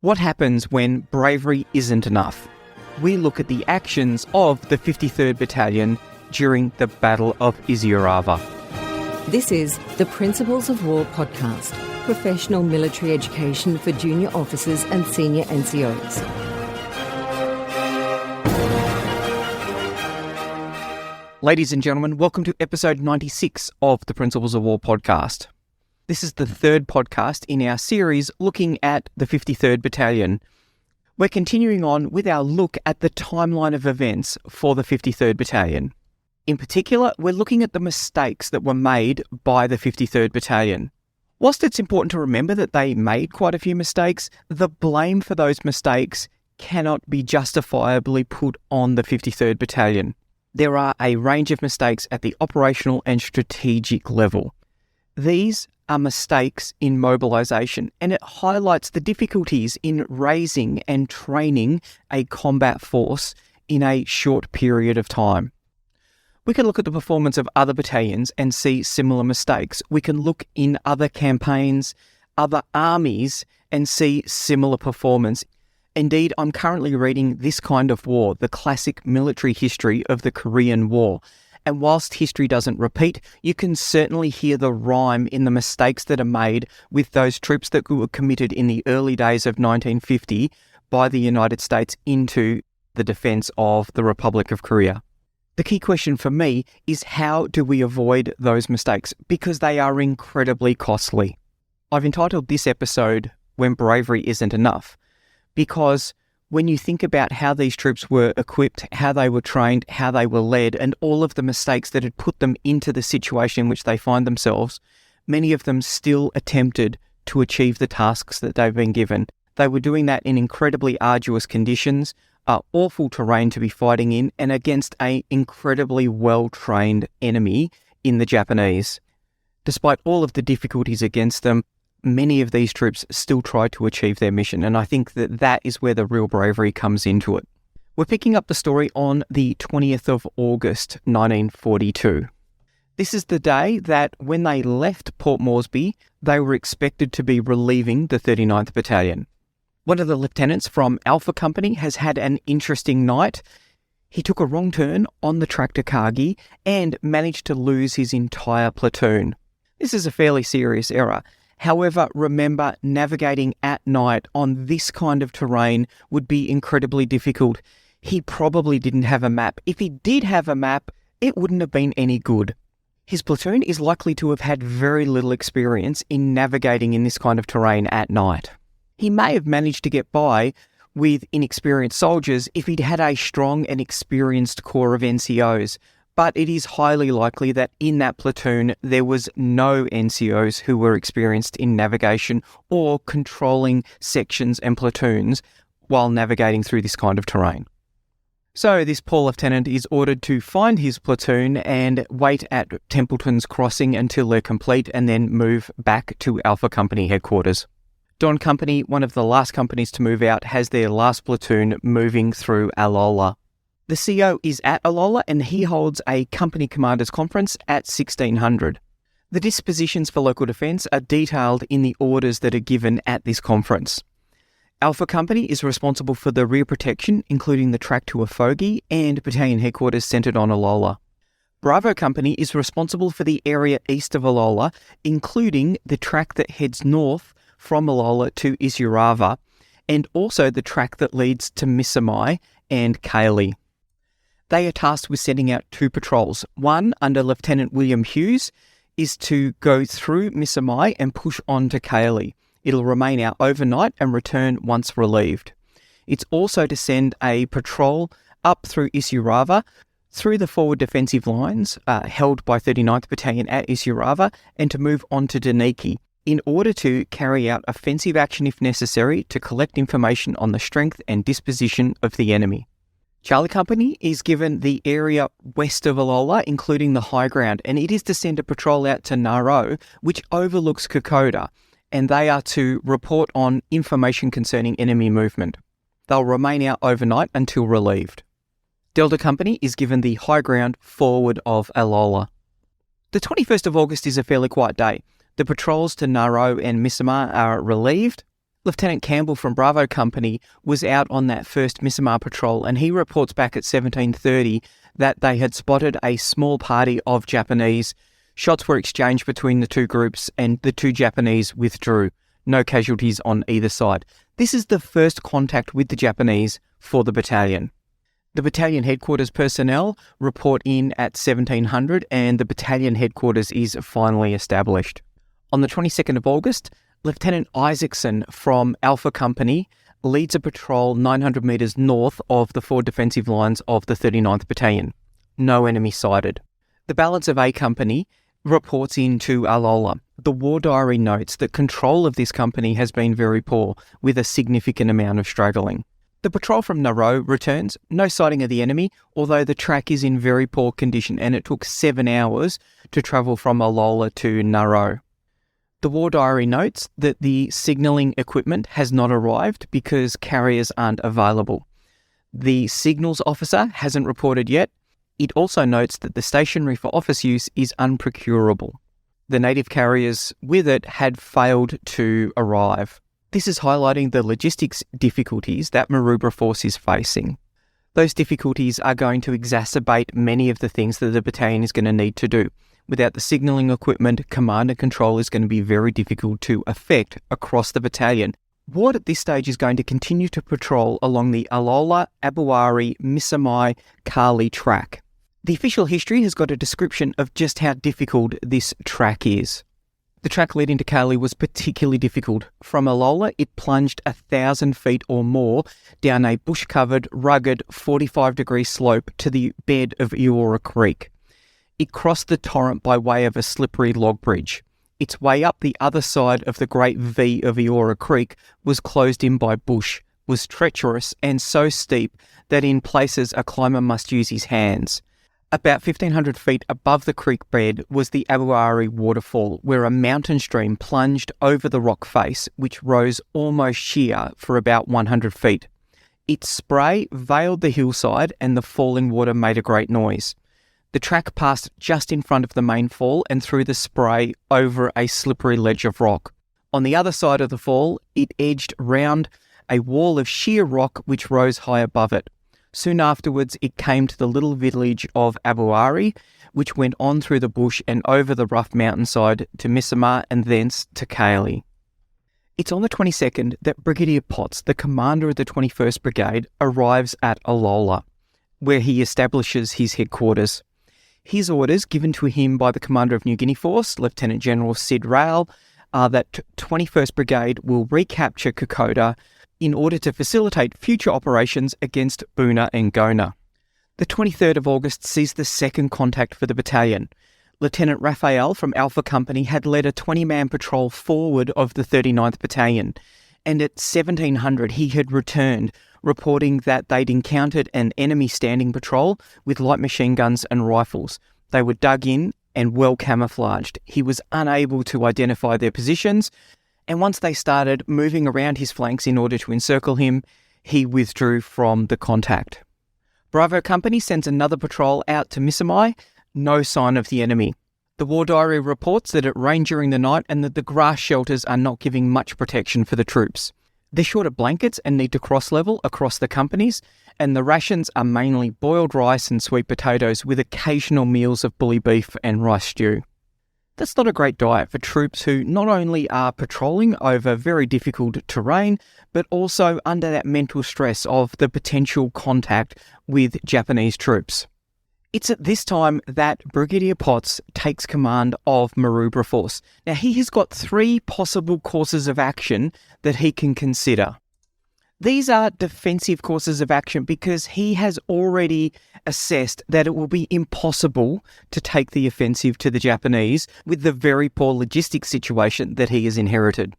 What happens when bravery isn't enough? We look at the actions of the 53rd Battalion during the Battle of Isurava. This is the Principles of War podcast, professional military education for junior officers and senior NCOs. Ladies and gentlemen, welcome to episode 96 of the Principles of War podcast. This is the third podcast in our series looking at the 53rd Battalion. We're continuing on with our look at the timeline of events for the 53rd Battalion. In particular, we're looking at the mistakes that were made by the 53rd Battalion. Whilst it's important to remember that they made quite a few mistakes, the blame for those mistakes cannot be justifiably put on the 53rd Battalion. There are a range of mistakes at the operational and strategic level. These are mistakes in mobilisation, and it highlights the difficulties in raising and training a combat force in a short period of time. We can look at the performance of other battalions and see similar mistakes. We can look in other campaigns, other armies, and see similar performance. Indeed, I'm currently reading This Kind of War, the classic military history of the Korean War. And whilst history doesn't repeat, you can certainly hear the rhyme in the mistakes that are made with those troops that were committed in the early days of 1950 by the United States into the defence of the Republic of Korea. The key question for me is, how do we avoid those mistakes? Because they are incredibly costly. I've entitled this episode, When Bravery Isn't Enough, because when you think about how these troops were equipped, how they were trained, how they were led, and all of the mistakes that had put them into the situation in which they find themselves, many of them still attempted to achieve the tasks that they've been given. They were doing that in incredibly arduous conditions, awful terrain to be fighting in, and against an incredibly well-trained enemy in the Japanese. Despite all of the difficulties against them, many of these troops still tried to achieve their mission, and I think that that is where the real bravery comes into it. We're picking up the story on the 20th of August, 1942. This is the day that when they left Port Moresby, they were expected to be relieving the 39th Battalion. One of the lieutenants from Alpha Company has had an interesting night. He took a wrong turn on the track to Kagi and managed to lose his entire platoon. This is a fairly serious error. However, remember, navigating at night on this kind of terrain would be incredibly difficult. He probably didn't have a map. If he did have a map, it wouldn't have been any good. His platoon is likely to have had very little experience in navigating in this kind of terrain at night. He may have managed to get by with inexperienced soldiers if he'd had a strong and experienced corps of NCOs, but it is highly likely that in that platoon there was no NCOs who were experienced in navigation or controlling sections and platoons while navigating through this kind of terrain. So this poor lieutenant is ordered to find his platoon and wait at Templeton's Crossing until they're complete, and then move back to Alpha Company headquarters. Don Company, one of the last companies to move out, has their last platoon moving through Alola. The CO is at Alola and he holds a company commander's conference at 1600. The dispositions for local defence are detailed in the orders that are given at this conference. Alpha Company is responsible for the rear protection, including the track to Afogi and battalion headquarters centred on Alola. Bravo Company is responsible for the area east of Alola, including the track that heads north from Alola to Isurava, and also the track that leads to Misamai and Kaili. They are tasked with sending out two patrols. One, under Lieutenant William Hughes, is to go through Misamai and push on to Kaili. It'll remain out overnight and return once relieved. It's also to send a patrol up through Isurava, through the forward defensive lines held by 39th Battalion at Isurava, and to move on to Daniki, in order to carry out offensive action if necessary to collect information on the strength and disposition of the enemy. Charlie Company is given the area west of Alola, including the high ground, and it is to send a patrol out to Naro, which overlooks Kokoda, and they are to report on information concerning enemy movement. They'll remain out overnight until relieved. Delta Company is given the high ground forward of Alola. The 21st of August is a fairly quiet day. The patrols to Naro and Misama are relieved. Lieutenant Campbell from Bravo Company was out on that first Misamar patrol, and he reports back at 17:30 that they had spotted a small party of Japanese. Shots were exchanged between the two groups, and the two Japanese withdrew. No casualties on either side. This is the first contact with the Japanese for the battalion. The battalion headquarters personnel report in at 1700, and the battalion headquarters is finally established. On the 22nd of August, Lieutenant Isaacson from Alpha Company leads a patrol 900 metres north of the forward defensive lines of the 39th Battalion. No enemy sighted. The balance of A Company reports into Alola. The War Diary notes that control of this company has been very poor, with a significant amount of straggling. The patrol from Naro returns, no sighting of the enemy, although the track is in very poor condition and it took 7 hours to travel from Alola to Naro. The War Diary notes that the signalling equipment has not arrived because carriers aren't available. The signals officer hasn't reported yet. It also notes that the stationery for office use is unprocurable. The native carriers with it had failed to arrive. This is highlighting the logistics difficulties that Maroubra Force is facing. Those difficulties are going to exacerbate many of the things that the battalion is going to need to do. Without the signalling equipment, command and control is going to be very difficult to effect across the battalion. Ward at this stage is going to continue to patrol along the Alola, Abuari, Misamai, Kali track. The official history has got a description of just how difficult this track is. The track leading to Kali was particularly difficult. From Alola, it plunged 1,000 feet or more down a bush-covered, rugged, 45-degree slope to the bed of Eora Creek. It crossed the torrent by way of a slippery log bridge. Its way up the other side of the Great V of Eora Creek was closed in by bush, was treacherous and so steep that in places a climber must use his hands. About 1,500 feet above the creek bed was the Abuari waterfall, where a mountain stream plunged over the rock face, which rose almost sheer for about 100 feet. Its spray veiled the hillside and the falling water made a great noise. The track passed just in front of the main fall and through the spray over a slippery ledge of rock. On the other side of the fall, it edged round a wall of sheer rock which rose high above it. Soon afterwards, it came to the little village of Abuari, which went on through the bush and over the rough mountainside to Misamar and thence to Kali. It's on the 22nd that Brigadier Potts, the commander of the 21st Brigade, arrives at Alola, where he establishes his headquarters. His orders, given to him by the commander of New Guinea Force, Lieutenant General Sid Rail, are that 21st Brigade will recapture Kokoda in order to facilitate future operations against Buna and Gona. The 23rd of August sees the second contact for the battalion. Lieutenant Raphael from Alpha Company had led a 20-man patrol forward of the 39th Battalion, and at 1700 he had returned, reporting that they'd encountered an enemy standing patrol with light machine guns and rifles. They were dug in and well camouflaged. He was unable to identify their positions, and once they started moving around his flanks in order to encircle him, he withdrew from the contact. Bravo Company sends another patrol out to Misamai. No sign of the enemy. The War Diary reports that it rained during the night and that the grass shelters are not giving much protection for the troops. They're short of blankets and need to cross-level across the companies, and the rations are mainly boiled rice and sweet potatoes with occasional meals of bully beef and rice stew. That's not a great diet for troops who not only are patrolling over very difficult terrain, but also under that mental stress of the potential contact with Japanese troops. It's at this time that Brigadier Potts takes command of Maroubra Force. Now, he has got 3 possible courses of action that he can consider. These are defensive courses of action because he has already assessed that it will be impossible to take the offensive to the Japanese with the very poor logistics situation that he has inherited.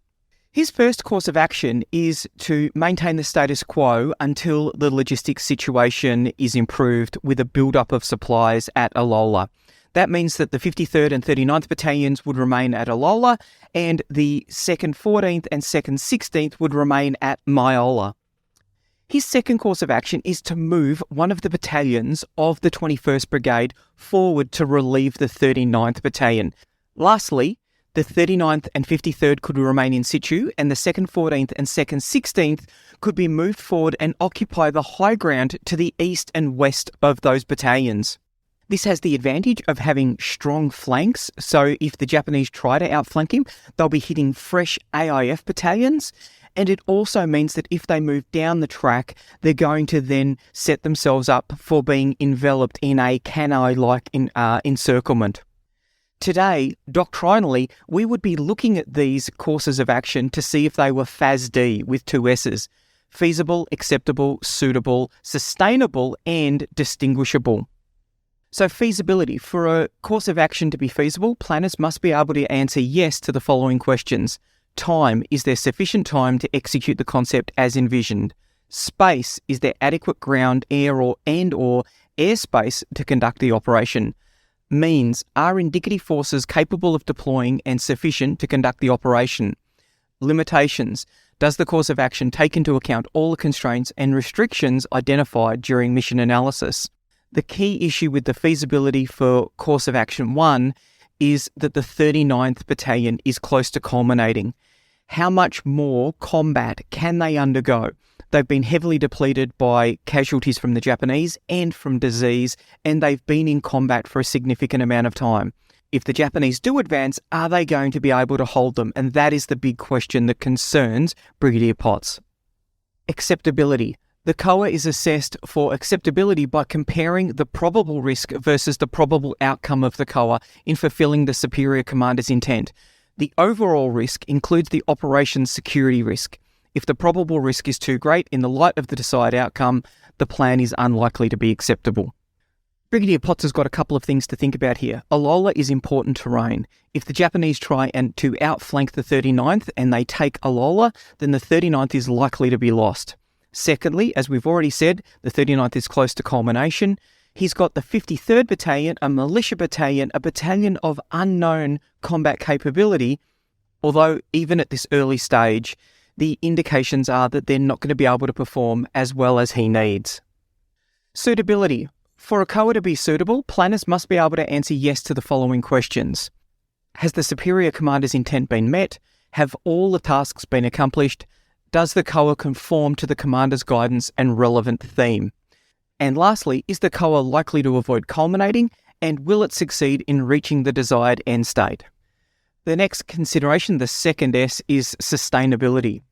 His first course of action is to maintain the status quo until the logistics situation is improved with a build-up of supplies at Alola. That means that the 53rd and 39th Battalions would remain at Alola, and the 2nd 14th and 2nd 16th would remain at Myola. His second course of action is to move one of the battalions of the 21st Brigade forward to relieve the 39th Battalion. Lastly, The 39th and 53rd could remain in situ, and the 2nd 14th and 2nd 16th could be moved forward and occupy the high ground to the east and west of those battalions. This has the advantage of having strong flanks, so if the Japanese try to outflank him, they'll be hitting fresh AIF battalions, and it also means that if they move down the track, they're going to then set themselves up for being enveloped in a canal-like encirclement. Today, doctrinally, we would be looking at these courses of action to see if they were FASD with 2 S's: feasible, acceptable, suitable, sustainable, and distinguishable. So feasibility. For a course of action to be feasible, planners must be able to answer yes to the following questions. Time. Is there sufficient time to execute the concept as envisioned? Space. Is there adequate ground, air or airspace to conduct the operation? Means. Are indicative forces capable of deploying and sufficient to conduct the operation? Limitations. Does the course of action take into account all the constraints and restrictions identified during mission analysis? The key issue with the feasibility for course of action 1 is that the 39th Battalion is close to culminating. How much more combat can they undergo? They've been heavily depleted by casualties from the Japanese and from disease, and they've been in combat for a significant amount of time. If the Japanese do advance, are they going to be able to hold them? And that is the big question that concerns Brigadier Potts. Acceptability. The COA is assessed for acceptability by comparing the probable risk versus the probable outcome of the COA in fulfilling the superior commander's intent. The overall risk includes the operations security risk. If the probable risk is too great in the light of the desired outcome, the plan is unlikely to be acceptable. Brigadier Potts has got a couple of things to think about here. Alola is important terrain. If the Japanese try to outflank the 39th and they take Alola, then the 39th is likely to be lost. Secondly, as we've already said, the 39th is close to culmination. He's got the 53rd Battalion, a militia battalion, a battalion of unknown combat capability, although even at this early stage, the indications are that they're not going to be able to perform as well as he needs. Suitability. For a COA to be suitable, planners must be able to answer yes to the following questions. Has the superior commander's intent been met? Have all the tasks been accomplished? Does the COA conform to the commander's guidance and relevant theme? And lastly, is the COA likely to avoid culminating, and will it succeed in reaching the desired end state? The next consideration, the second S, is sustainability.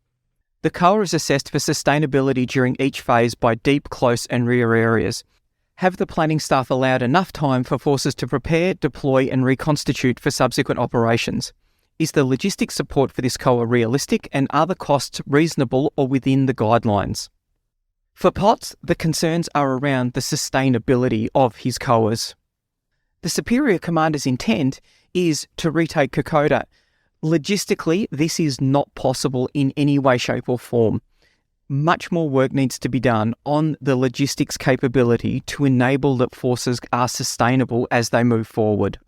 The COA is assessed for sustainability during each phase by deep, close and rear areas. Have the planning staff allowed enough time for forces to prepare, deploy and reconstitute for subsequent operations? Is the logistics support for this COA realistic, and are the costs reasonable or within the guidelines? For Potts, the concerns are around the sustainability of his COAs. The superior commander's intent is to retake Kokoda. Logistically, this is not possible in any way, shape or form. Much more work needs to be done on the logistics capability to enable that forces are sustainable as they move forward.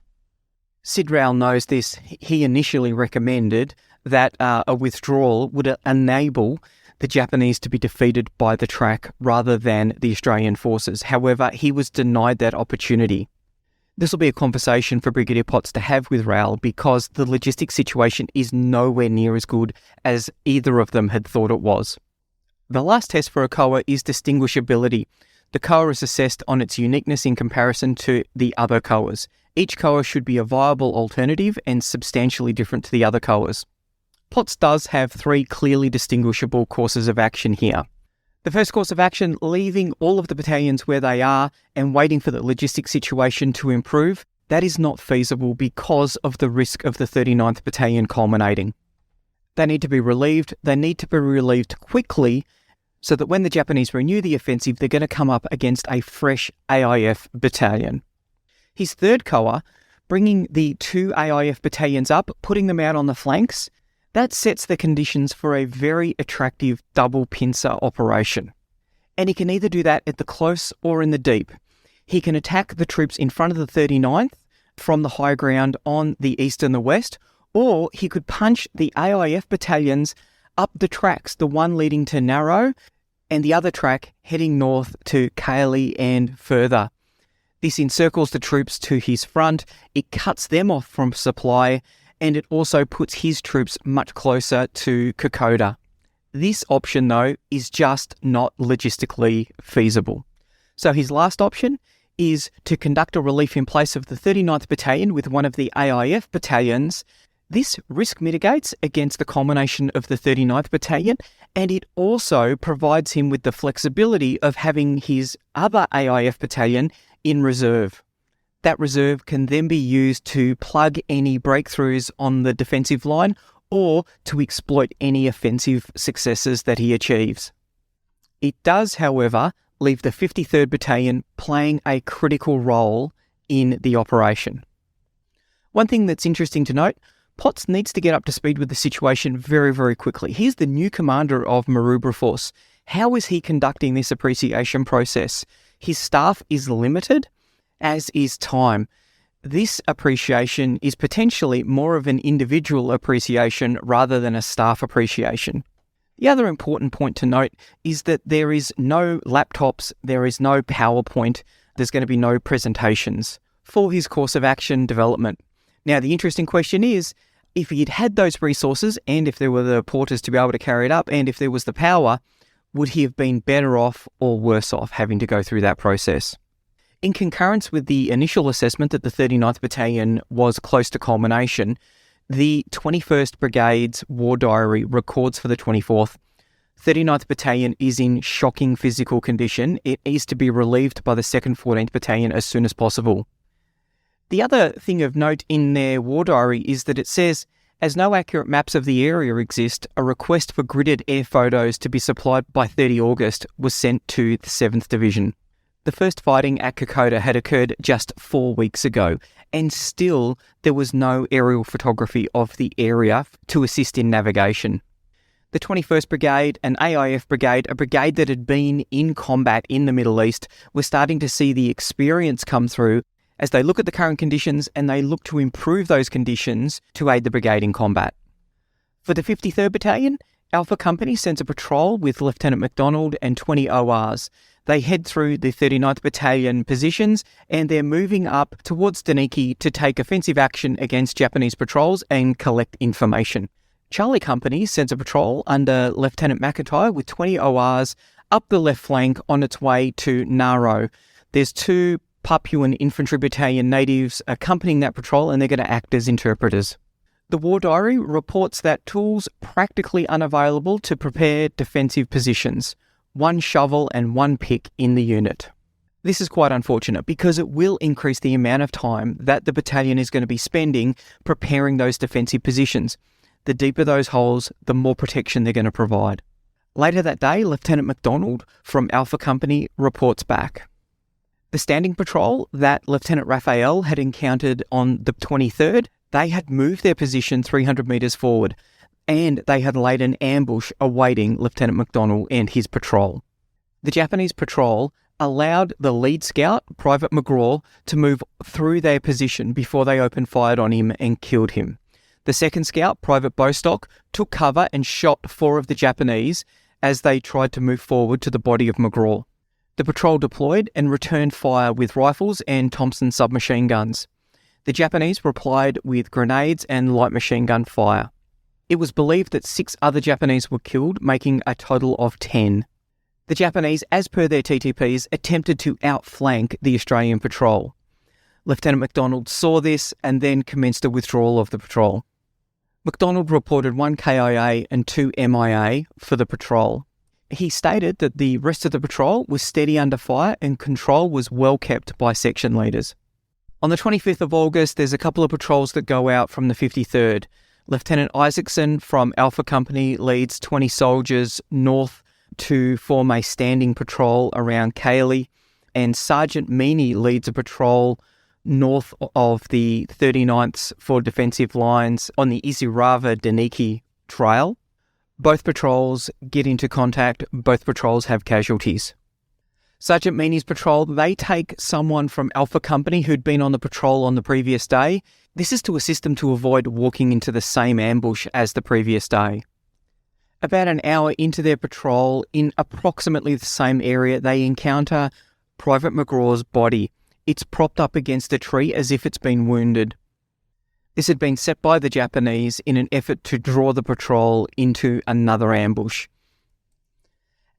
Sid Rowell knows this. He initially recommended that a withdrawal would enable the Japanese to be defeated by the track rather than the Australian forces. However, he was denied that opportunity. This will be a conversation for Brigadier Potts to have with Rowell, because the logistics situation is nowhere near as good as either of them had thought it was. The last test for a COA is distinguishability. The COA is assessed on its uniqueness in comparison to the other COAs. Each COA should be a viable alternative and substantially different to the other COAs. Potts does have 3 clearly distinguishable courses of action here. The first course of action, leaving all of the battalions where they are and waiting for the logistics situation to improve, that is not feasible because of the risk of the 39th Battalion culminating. They need to be relieved. They need to be relieved quickly so that when the Japanese renew the offensive, they're going to come up against a fresh AIF battalion. His third COA, bringing the 2 AIF battalions up, putting them out on the flanks, that sets the conditions for a very attractive double pincer operation. And he can either do that at the close or in the deep. He can attack the troops in front of the 39th from the high ground on the east and the west, or he could punch the AIF battalions up the tracks, the one leading to Narrow and the other track heading north to Cayley and further. This encircles the troops to his front, it cuts them off from supply, and it also puts his troops much closer to Kokoda. This option, though, is just not logistically feasible. So his last option is to conduct a relief in place of the 39th Battalion with one of the AIF battalions. This risk mitigates against the culmination of the 39th Battalion, and it also provides him with the flexibility of having his other AIF battalion in reserve. That reserve can then be used to plug any breakthroughs on the defensive line or to exploit any offensive successes that he achieves. It does, however, leave the 53rd Battalion playing a critical role in the operation. One thing that's interesting to note, Potts needs to get up to speed with the situation very, very quickly. He's the new commander of Maroubra Force. How is he conducting this appreciation process? His staff is limited, as is time. This appreciation is potentially more of an individual appreciation rather than a staff appreciation. The other important point to note is that there is no laptops, there is no PowerPoint, there's going to be no presentations for his course of action development. Now, the interesting question is, if he'd had those resources and if there were the porters to be able to carry it up and if there was the power, would he have been better off or worse off having to go through that process? In concurrence with the initial assessment that the 39th Battalion was close to culmination, the 21st Brigade's War Diary records for the 24th, 39th Battalion is in shocking physical condition. It is to be relieved by the 2nd 14th Battalion as soon as possible. The other thing of note in their War Diary is that it says, as no accurate maps of the area exist, a request for gridded air photos to be supplied by 30 August was sent to the 7th Division. The first fighting at Kokoda had occurred just 4 weeks ago, and still there was no aerial photography of the area to assist in navigation. The 21st Brigade, an AIF brigade, a brigade that had been in combat in the Middle East, was starting to see the experience come through as they look at the current conditions and they look to improve those conditions to aid the brigade in combat. For the 53rd Battalion, Alpha Company sends a patrol with Lieutenant MacDonald and 20 ORs. They head through the 39th Battalion positions and they're moving up towards Daniki to take offensive action against Japanese patrols and collect information. Charlie Company sends a patrol under Lieutenant McIntyre with 20 ORs up the left flank on its way to Naro. There's 2 Papuan Infantry Battalion natives accompanying that patrol and they're going to act as interpreters. The War Diary reports that tools practically unavailable to prepare defensive positions. 1 shovel and 1 pick in the unit. This is quite unfortunate because it will increase the amount of time that the battalion is going to be spending preparing those defensive positions. The deeper those holes, the more protection they're going to provide. Later that day, Lieutenant MacDonald from Alpha Company reports back. The standing patrol that Lieutenant Raphael had encountered on the 23rd, they had moved their position 300 metres forward and they had laid an ambush awaiting Lieutenant MacDonald and his patrol. The Japanese patrol allowed the lead scout, Private McGraw, to move through their position before they opened fire on him and killed him. The second scout, Private Bostock, took cover and shot 4 of the Japanese as they tried to move forward to the body of McGraw. The patrol deployed and returned fire with rifles and Thompson submachine guns. The Japanese replied with grenades and light machine gun fire. It was believed that 6 other Japanese were killed, making a total of 10. The Japanese, as per their TTPs, attempted to outflank the Australian patrol. Lieutenant MacDonald saw this and then commenced a withdrawal of the patrol. MacDonald reported 1 KIA and 2 MIA for the patrol. He stated that the rest of the patrol was steady under fire and control was well kept by section leaders. On the 25th of August, there's a couple of patrols that go out from the 53rd. Lieutenant Isaacson from Alpha Company leads 20 soldiers north to form a standing patrol around Cayley, and Sergeant Meany leads a patrol north of the 39th for defensive lines on the Isurava Daniki trail. Both patrols get into contact, both patrols have casualties. Sergeant Meany's patrol, they take someone from Alpha Company who'd been on the patrol on the previous day. This is to assist them to avoid walking into the same ambush as the previous day. About an hour into their patrol, in approximately the same area, they encounter Private McGraw's body. It's propped up against a tree as if it's been wounded. This had been set by the Japanese in an effort to draw the patrol into another ambush.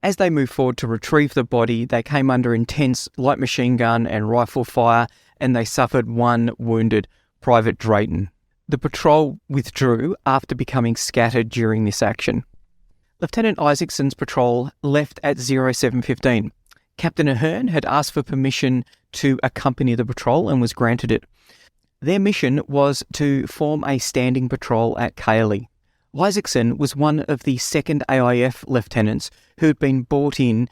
As they moved forward to retrieve the body, they came under intense light machine gun and rifle fire, and they suffered one wounded, Private Drayton. The patrol withdrew after becoming scattered during this action. Lieutenant Isaacson's patrol left at 07:15. Captain Ahern had asked for permission to accompany the patrol and was granted it. Their mission was to form a standing patrol at Cayley. Isaacson was one of the 2nd AIF lieutenants who had been brought into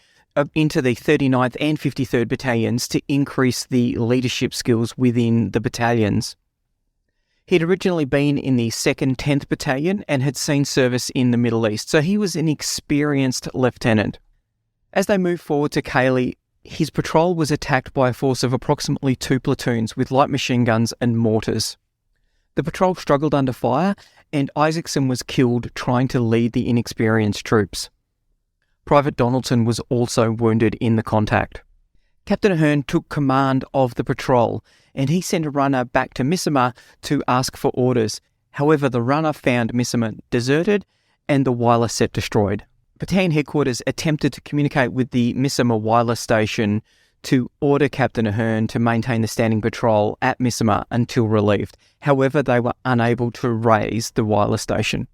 the 39th and 53rd Battalions to increase the leadership skills within the battalions. He had originally been in the 2nd 10th Battalion and had seen service in the Middle East, so he was an experienced lieutenant. As they moved forward to Cayley, his patrol was attacked by a force of approximately 2 platoons with light machine guns and mortars. The patrol struggled under fire, and Isaacson was killed trying to lead the inexperienced troops. Private Donaldson was also wounded in the contact. Captain Ahern took command of the patrol, and he sent a runner back to Misima to ask for orders. However, the runner found Misima deserted and the wireless set destroyed. Battalion headquarters attempted to communicate with the Misima wireless station to order Captain Ahern to maintain the standing patrol at Misima until relieved. However, they were unable to raise the wireless station.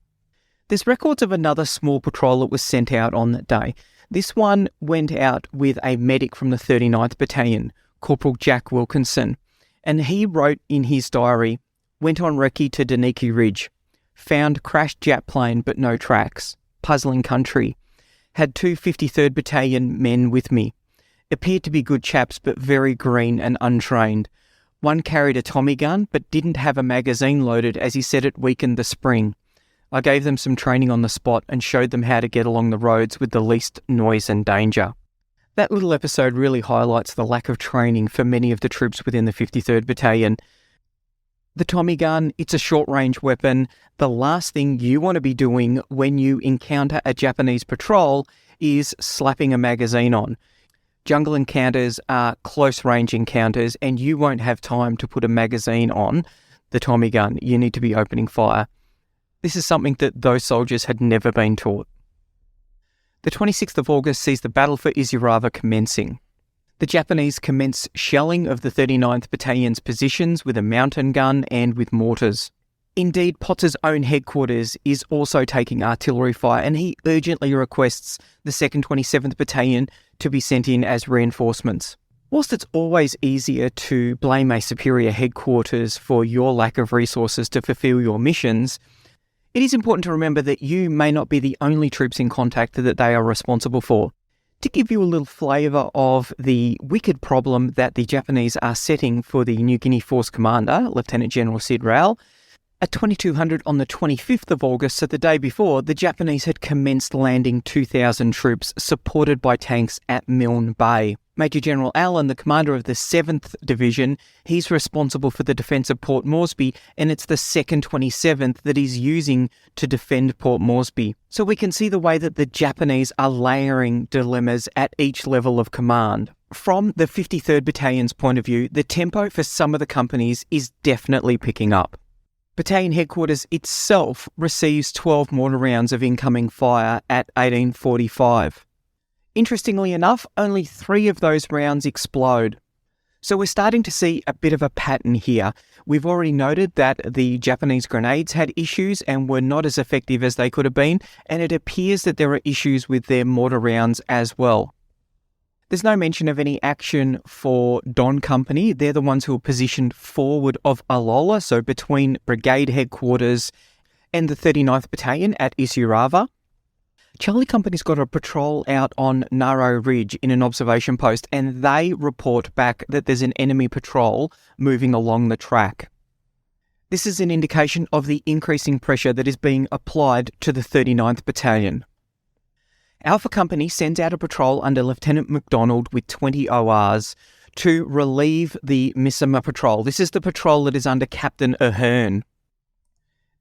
There's records of another small patrol that was sent out on that day. This one went out with a medic from the 39th Battalion, Corporal Jack Wilkinson, and he wrote in his diary, "Went on recce to Daniki Ridge, found crashed Jap plane but no tracks, puzzling country, had 2 53rd Battalion men with me, appeared to be good chaps but very green and untrained. One carried a Tommy gun but didn't have a magazine loaded as he said it weakened the spring. I gave them some training on the spot and showed them how to get along the roads with the least noise and danger." That little episode really highlights the lack of training for many of the troops within the 53rd Battalion. The Tommy gun, it's a short-range weapon. The last thing you want to be doing when you encounter a Japanese patrol is slapping a magazine on. Jungle encounters are close-range encounters, and you won't have time to put a magazine on the Tommy gun. You need to be opening fire. This is something that those soldiers had never been taught. The 26th of August sees the battle for Isurava commencing. The Japanese commence shelling of the 39th Battalion's positions with a mountain gun and with mortars. Indeed, Potter's own headquarters is also taking artillery fire, and he urgently requests the 2nd 27th Battalion to be sent in as reinforcements. Whilst it's always easier to blame a superior headquarters for your lack of resources to fulfill your missions, it is important to remember that you may not be the only troops in contact that they are responsible for. To give you a little flavour of the wicked problem that the Japanese are setting for the New Guinea Force Commander, Lieutenant General Sid Rowell, at 2200 on the 25th of August, so the day before, the Japanese had commenced landing 2,000 troops supported by tanks at Milne Bay. Major General Allen, the commander of the 7th Division, he's responsible for the defence of Port Moresby, and it's the 2nd 27th that he's using to defend Port Moresby. So we can see the way that the Japanese are layering dilemmas at each level of command. From the 53rd Battalion's point of view, the tempo for some of the companies is definitely picking up. Battalion headquarters itself receives 12 mortar rounds of incoming fire at 18:45. Interestingly enough, only 3 of those rounds explode. So we're starting to see a bit of a pattern here. We've already noted that the Japanese grenades had issues and were not as effective as they could have been, and it appears that there are issues with their mortar rounds as well. There's no mention of any action for Don Company. They're the ones who are positioned forward of Alola, so between brigade headquarters and the 39th Battalion at Isurava. Charlie Company's got a patrol out on Naro Ridge in an observation post, and they report back that there's an enemy patrol moving along the track. This is an indication of the increasing pressure that is being applied to the 39th Battalion. Alpha Company sends out a patrol under Lieutenant MacDonald with 20 ORs to relieve the Misima patrol. This is the patrol that is under Captain Ahern.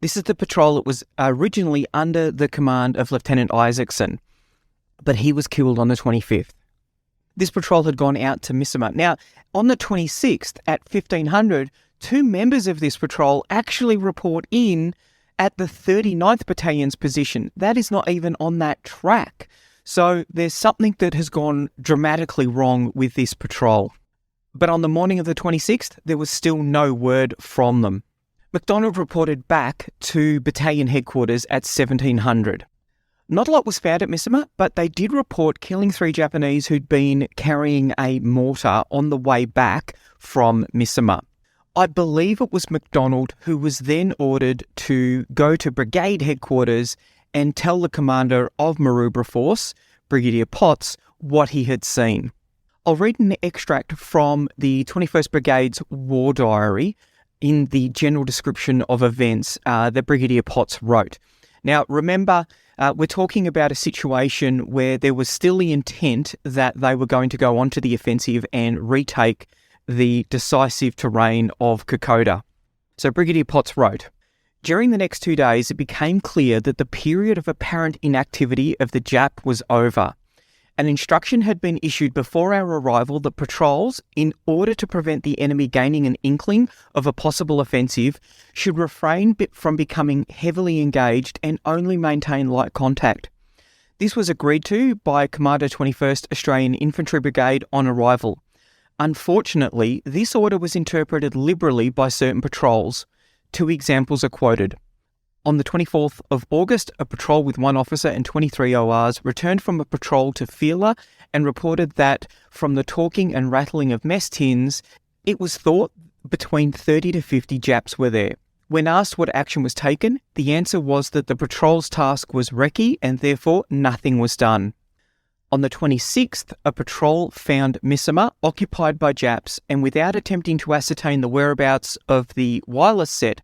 This is the patrol that was originally under the command of Lieutenant Isaacson, but he was killed on the 25th. This patrol had gone out to Misima. Now, on the 26th at 1500, two members of this patrol actually report in at the 39th Battalion's position. That is not even on that track. So there's something that has gone dramatically wrong with this patrol. But on the morning of the 26th, there was still no word from them. MacDonald reported back to battalion headquarters at 1700. Not a lot was found at Misima, but they did report killing 3 Japanese who'd been carrying a mortar on the way back from Misima. I believe it was MacDonald who was then ordered to go to brigade headquarters and tell the commander of Maroubra Force, Brigadier Potts, what he had seen. I'll read an extract from the 21st Brigade's War Diary in the general description of events that Brigadier Potts wrote. Now, remember, we're talking about a situation where there was still the intent that they were going to go onto the offensive and retake the decisive terrain of Kokoda. So Brigadier Potts wrote, "During the next 2 days, it became clear that the period of apparent inactivity of the Jap was over. An instruction had been issued before our arrival that patrols, in order to prevent the enemy gaining an inkling of a possible offensive, should refrain from becoming heavily engaged and only maintain light contact. This was agreed to by Commander 21st Australian Infantry Brigade on arrival. Unfortunately, this order was interpreted liberally by certain patrols. 2 examples are quoted. On the 24th of August, a patrol with 1 officer and 23 ORs returned from a patrol to Fila and reported that, from the talking and rattling of mess tins, it was thought between 30 to 50 Japs were there. When asked what action was taken, the answer was that the patrol's task was recce and therefore nothing was done. On the 26th, a patrol found Misima occupied by Japs, and without attempting to ascertain the whereabouts of the wireless set,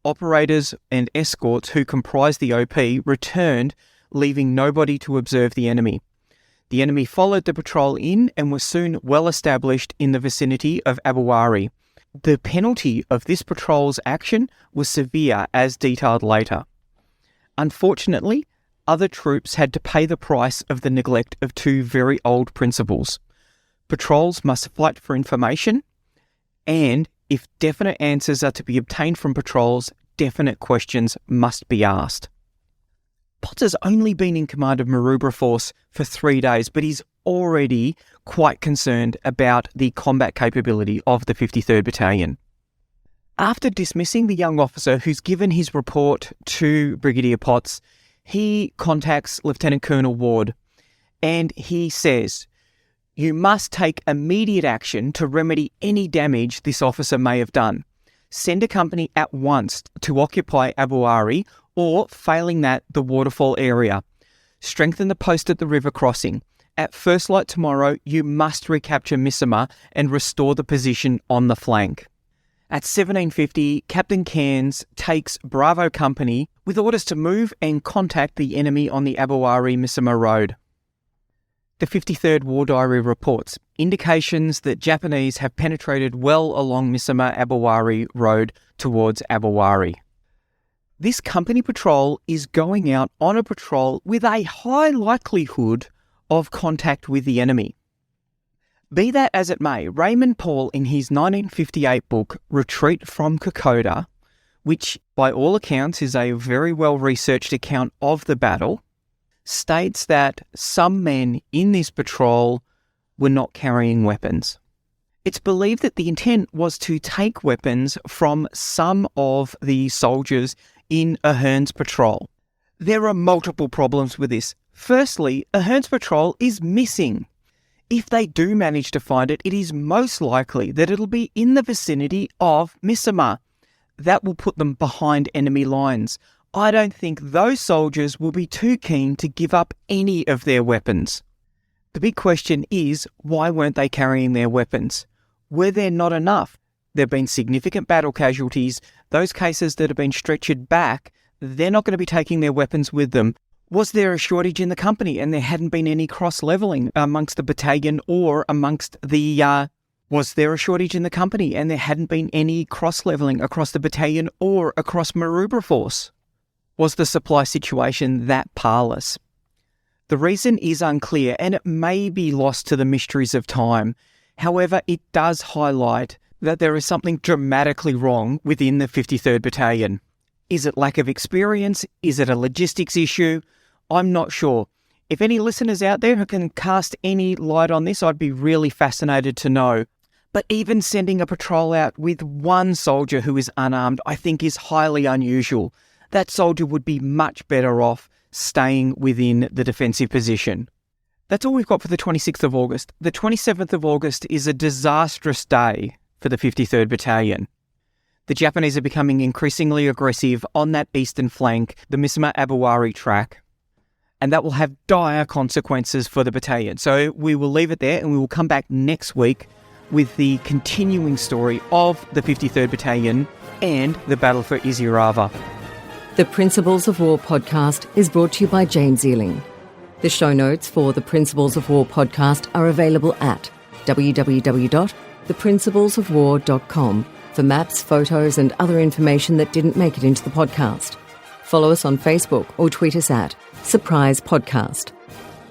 operators and escorts who comprised the OP returned, leaving nobody to observe the enemy. The enemy followed the patrol in and was soon well established in the vicinity of Abouari. The penalty of this patrol's action was severe, as detailed later. Unfortunately, other troops had to pay the price of the neglect of 2 very old principles. Patrols must fight for information, and if definite answers are to be obtained from patrols, definite questions must be asked. Potts has only been in command of Maroubra Force for 3 days, but he's already quite concerned about the combat capability of the 53rd Battalion. After dismissing the young officer who's given his report to Brigadier Potts, he contacts Lieutenant Colonel Ward and he says, "You must take immediate action to remedy any damage this officer may have done. Send a company at once to occupy Abouari or, failing that, the waterfall area. Strengthen the post at the river crossing. At first light tomorrow, you must recapture Misima and restore the position on the flank." At 1750, Captain Cairns takes Bravo Company with orders to move and contact the enemy on the Abouari-Misima Road. The 53rd War Diary reports indications that Japanese have penetrated well along Misima-Abouari Road towards Abouari. This company patrol is going out on a patrol with a high likelihood of contact with the enemy. Be that as it may, Raymond Paul, in his 1958 book Retreat from Kokoda, which by all accounts is a very well-researched account of the battle, states that some men in this patrol were not carrying weapons. It's believed that the intent was to take weapons from some of the soldiers in Ahern's patrol. There are multiple problems with this. Firstly, Ahern's patrol is missing. If they do manage to find it, it is most likely that it'll be in the vicinity of Misima. That will put them behind enemy lines. I don't think those soldiers will be too keen to give up any of their weapons. The big question is, why weren't they carrying their weapons? Were there not enough? There have been significant battle casualties. Those cases that have been stretchered back, they're not going to be taking their weapons with them. Was there a shortage in the company and there hadn't been any cross-levelling amongst the battalion or amongst the... Was there a shortage in the company and there hadn't been any cross-levelling across the battalion or across Maroubra Force? Was the supply situation that parlous? The reason is unclear and it may be lost to the mysteries of time. However, it does highlight that there is something dramatically wrong within the 53rd Battalion. Is it lack of experience? Is it a logistics issue? I'm not sure. If any listeners out there who can cast any light on this, I'd be really fascinated to know. But even sending a patrol out with one soldier who is unarmed, I think is highly unusual. That soldier would be much better off staying within the defensive position. That's all we've got for the 26th of August. The 27th of August is a disastrous day for the 53rd Battalion. The Japanese are becoming increasingly aggressive on that eastern flank, the Misma-Abawari track, and that will have dire consequences for the battalion. So we will leave it there and we will come back next week with the continuing story of the 53rd Battalion and the battle for Isurava. The Principles of War podcast is brought to you by James Ealing. The show notes for the Principles of War podcast are available at www.theprinciplesofwar.com for maps, photos and other information that didn't make it into the podcast. Follow us on Facebook or tweet us at Surprise Podcast.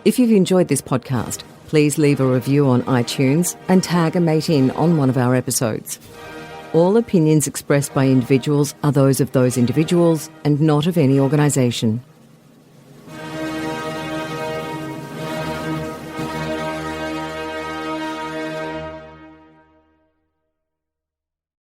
If you've enjoyed this podcast, please leave a review on iTunes and tag a mate in on one of our episodes. All opinions expressed by individuals are those of those individuals and not of any organisation.